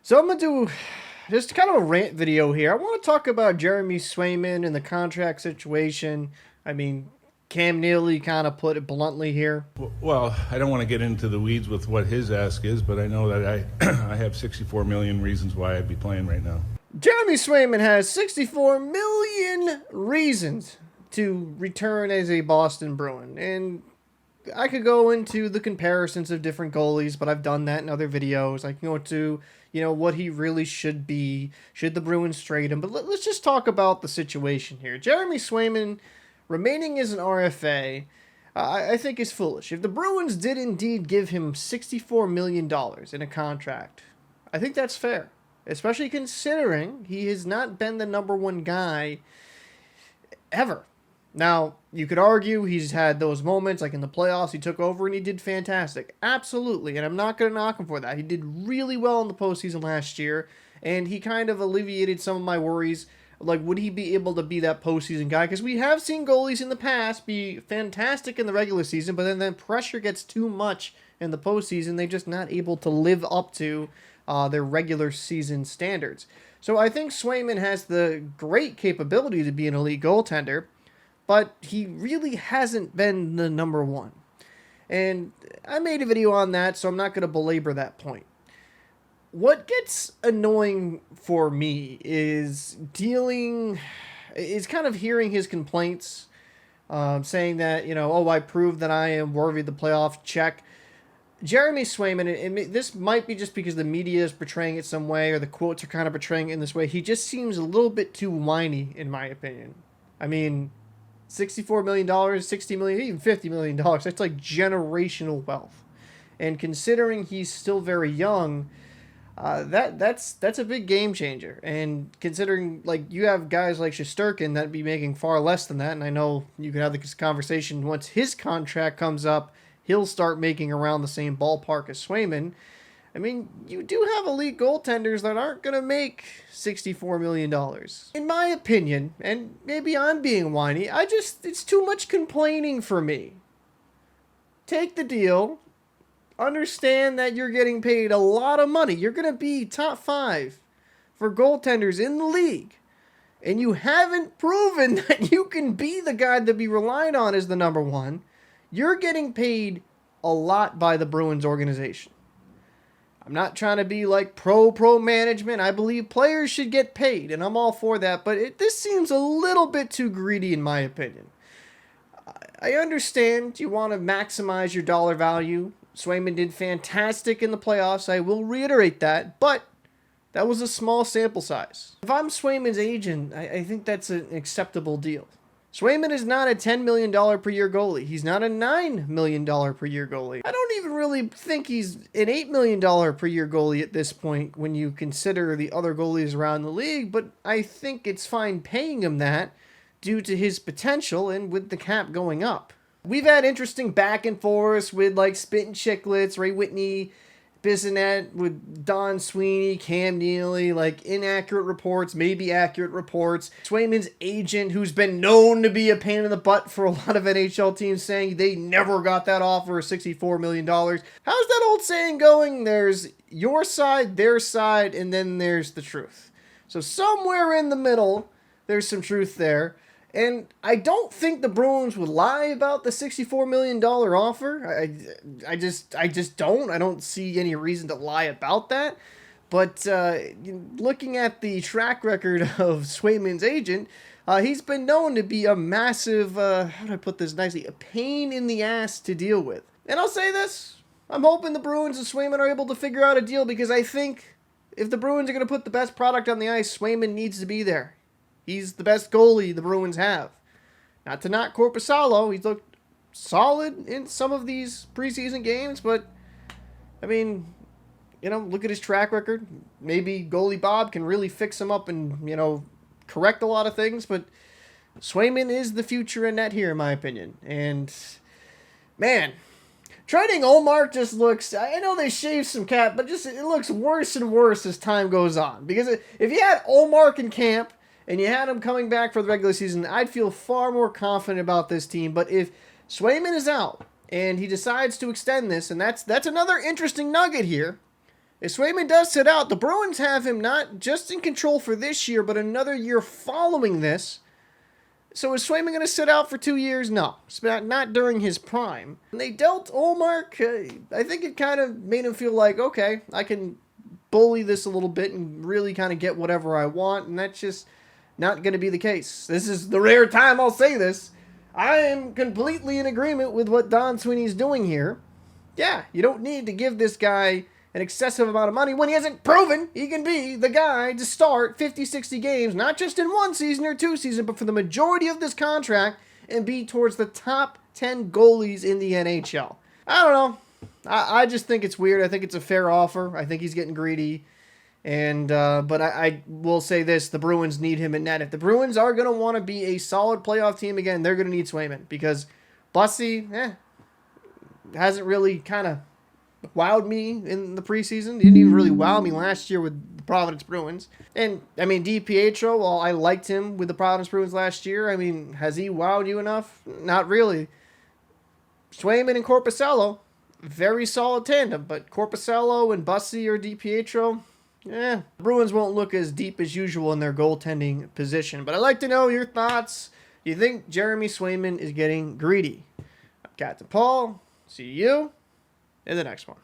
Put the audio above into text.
So I'm going to do just kind of a rant video here. I want to talk about Jeremy Swayman and the contract situation. I mean, Cam Neely kind of put it bluntly here. Well, I don't want to get into the weeds with what his ask is, but I know that I have 64 million reasons why I'd be playing right now. Jeremy Swayman has 64 million reasons to return as a Boston Bruin. And I could go into the comparisons of different goalies, but I've done that in other videos. I can go into, what he really should be. Should the Bruins trade him? But let's just talk about the situation here. Jeremy Swayman remaining as an RFA, I think is foolish. If the Bruins did indeed give him $64 million in a contract, I think that's fair. Especially considering he has not been the number one guy ever. Now, you could argue he's had those moments, like in the playoffs, he took over and he did fantastic. Absolutely, and I'm not going to knock him for that. He did really well in the postseason last year, and he kind of alleviated some of my worries. Like, would he be able to be that postseason guy? Because we have seen goalies in the past be fantastic in the regular season, but then pressure gets too much in the postseason. They're just not able to live up to their regular season standards. So I think Swayman has the great capability to be an elite goaltender, but he really hasn't been the number one. And I made a video on that, so I'm not going to belabor that point. What gets annoying for me is kind of hearing his complaints, saying that, I proved that I am worthy of the playoff check. Jeremy Swayman, and this might be just because the media is portraying it some way, or the quotes are kind of portraying it in this way, he just seems a little bit too whiny, in my opinion. I mean, $64 million, $60 million, even $50 million, that's like generational wealth. And considering he's still very young, that's a big game changer. And considering, you have guys like Shesterkin that'd be making far less than that, and I know you can have this conversation once his contract comes up, he'll start making around the same ballpark as Swayman. I mean, you do have elite goaltenders that aren't going to make $64 million. In my opinion, and maybe I'm being whiny, it's too much complaining for me. Take the deal. Understand that you're getting paid a lot of money. You're going to be top 5 for goaltenders in the league. And you haven't proven that you can be the guy to be relied on as the number one. You're getting paid a lot by the Bruins organization. I'm not trying to be like pro management. I believe players should get paid, and I'm all for that. But this seems a little bit too greedy, in my opinion. I understand you want to maximize your dollar value. Swayman did fantastic in the playoffs. I will reiterate that, but that was a small sample size. If I'm Swayman's agent, I think that's an acceptable deal. Swayman is not a $10 million per year goalie. He's not a $9 million per year goalie. I don't even really think he's an $8 million per year goalie at this point when you consider the other goalies around the league, but I think it's fine paying him that due to his potential and with the cap going up. We've had interesting back and forth with Spit and Chicklets, Ray Whitney, Bissonnette, with Don Sweeney, Cam Neely, inaccurate reports, maybe accurate reports. Swayman's agent, who's been known to be a pain in the butt for a lot of NHL teams, saying they never got that offer of $64 million. How's that old saying going? There's your side, their side, and then there's the truth. So somewhere in the middle, there's some truth there. And I don't think the Bruins would lie about the $64 million offer. I just don't. I don't see any reason to lie about that. But looking at the track record of Swayman's agent, he's been known to be a massive, how do I put this nicely, a pain in the ass to deal with. And I'll say this, I'm hoping the Bruins and Swayman are able to figure out a deal, because I think if the Bruins are going to put the best product on the ice, Swayman needs to be there. He's the best goalie the Bruins have. Not to knock Korpisalo. He's looked solid in some of these preseason games, but, I mean, look at his track record. Maybe goalie Bob can really fix him up and, correct a lot of things, but Swayman is the future in net here, in my opinion. And, man, trading Omar just looks, I know they shaved some cap, but it looks worse and worse as time goes on. Because if you had Omar in camp, and you had him coming back for the regular season, I'd feel far more confident about this team. But if Swayman is out and he decides to extend this, and that's another interesting nugget here, If Swayman does sit out, the Bruins have him not just in control for this year, but another year following this. So is Swayman going to sit out for 2 years? No. It's not during his prime. And they dealt Ullmark. I think it kind of made him feel like, okay, I can bully this a little bit and really kind of get whatever I want. And that's just not going to be the case. This is the rare time I'll say this. I am completely in agreement with what Don Sweeney's doing here. Yeah, you don't need to give this guy an excessive amount of money when he hasn't proven he can be the guy to start 50, 60 games, not just in 1 season or 2 seasons, but for the majority of this contract and be towards the top 10 goalies in the NHL. I don't know. I just think it's weird. I think it's a fair offer. I think he's getting greedy. And but I will say this, the Bruins need him in net. If the Bruins are going to want to be a solid playoff team again, they're going to need Swayman because Bussy hasn't really kind of wowed me in the preseason. Didn't even really wow me last year with the Providence Bruins. And, I mean, DiPietro, while I liked him with the Providence Bruins last year, I mean, has he wowed you enough? Not really. Swayman and Korpisalo, very solid tandem, but Korpisalo and Bussy or DiPietro, the Bruins won't look as deep as usual in their goaltending position. But I'd like to know your thoughts. Do you think Jeremy Swayman is getting greedy? I'm Captain Paul. See you in the next one.